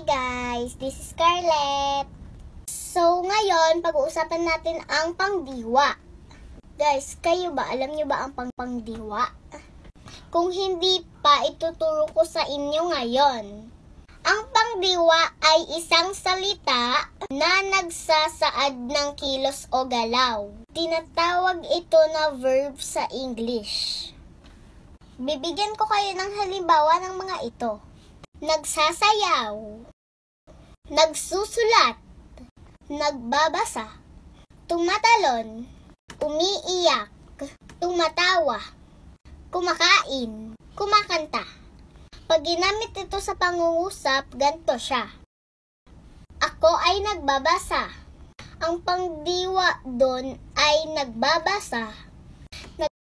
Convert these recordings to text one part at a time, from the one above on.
guys, this is Scarlett. So ngayon, pag-uusapan natin ang pangdiwa. Guys, kayo ba? Alam nyo ba ang pangdiwa? Kung hindi pa, ituturo ko sa inyo ngayon. Ang pangdiwa ay isang salita na nagsasaad ng kilos o galaw. Tinatawag ito na verb sa English. Bibigyan ko kayo ng halimbawa ng mga ito. Nagsasayaw, nagsusulat, nagbabasa, tumatalon, umiiyak, tumatawa, kumakain, kumakanta. Pag ginamit ito sa pangungusap, ganito siya. Ako ay nagbabasa. Ang pangdiwa doon ay nagbabasa.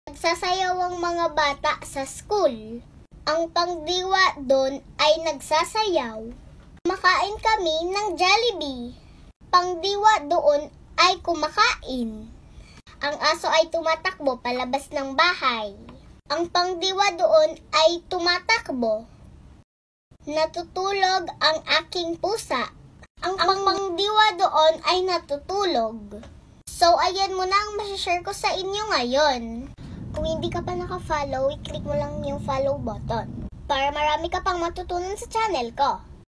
Nagsasayaw ang mga bata sa school. Ang pangdiwa doon ay nagsasayaw. Kumakain kami ng Jollibee. Pangdiwa doon ay kumakain. Ang aso ay tumatakbo palabas ng bahay. Ang pangdiwa doon ay tumatakbo. Natutulog ang aking pusa. Ang pangdiwa doon ay natutulog. So, ayan muna ang masashare ko sa inyo ngayon. Kung hindi ka pa naka-follow, i-click mo lang yung follow button para marami ka pang matutunan sa channel ko.